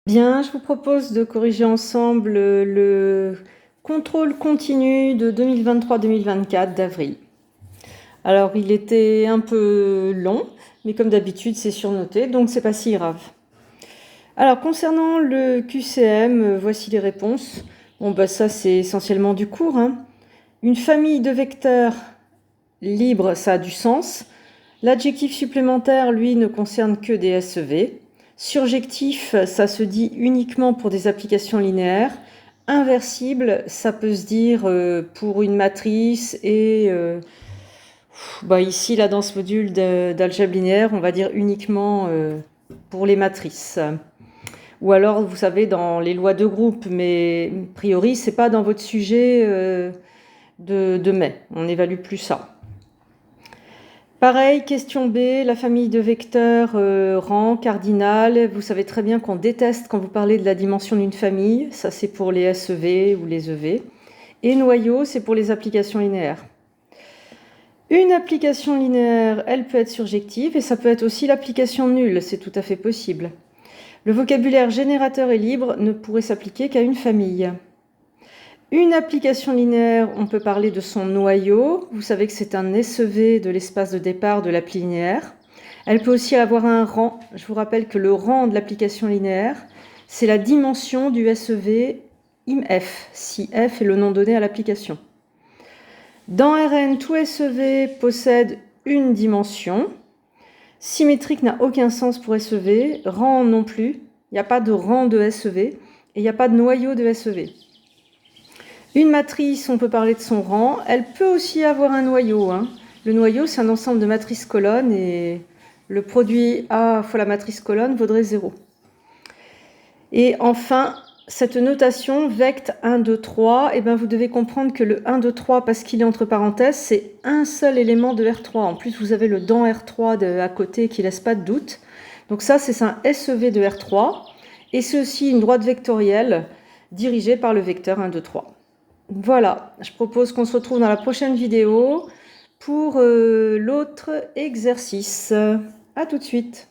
Bien, je vous propose de corriger ensemble le contrôle continu de 2023-2024 d'avril. Alors, il était un peu long, mais comme d'habitude, c'est surnoté, donc c'est pas si grave. Alors, concernant le QCM, voici les réponses. Bon, bah ça, c'est essentiellement du cours, hein. Une famille de vecteurs libres, ça a du sens. L'adjectif supplémentaire, lui, ne concerne que des SEV. Surjectif, ça se dit uniquement pour des applications linéaires. Inversible, ça peut se dire pour une matrice et ici, là, dans ce module d'algèbre linéaire, on va dire uniquement pour les matrices. Ou alors, vous savez, dans les lois de groupe, mais a priori, c'est pas dans votre sujet de mai. On n'évalue plus ça. Pareil, question B, la famille de vecteurs rang, cardinal. Vous savez très bien qu'on déteste quand vous parlez de la dimension d'une famille. Ça, c'est pour les SEV ou les EV. Et noyau, c'est pour les applications linéaires. Une application linéaire, elle peut être surjective et ça peut être aussi l'application nulle. C'est tout à fait possible. Le vocabulaire générateur et libre ne pourrait s'appliquer qu'à une famille. Une application linéaire, on peut parler de son noyau. Vous savez que c'est un SEV de l'espace de départ de l'appli linéaire. Elle peut aussi avoir un rang. Je vous rappelle que le rang de l'application linéaire, c'est la dimension du SEV IMF, si F est le nom donné à l'application. Dans Rn, tout SEV possède une dimension. Symétrique n'a aucun sens pour SEV. Rang non plus. Il n'y a pas de rang de SEV et il n'y a pas de noyau de SEV. Une matrice, on peut parler de son rang. Elle peut aussi avoir un noyau, hein. Le noyau, c'est un ensemble de matrices colonnes et le produit A fois la matrice colonne vaudrait 0. Et enfin, cette notation vect 1, 2, 3, eh ben vous devez comprendre que le 1, 2, 3, parce qu'il est entre parenthèses, c'est un seul élément de R3. En plus, vous avez le dans R3 à côté qui laisse pas de doute. Donc ça, c'est un SEV de R3. Et c'est aussi une droite vectorielle dirigée par le vecteur 1, 2, 3. Voilà, je propose qu'on se retrouve dans la prochaine vidéo pour l'autre exercice. À tout de suite.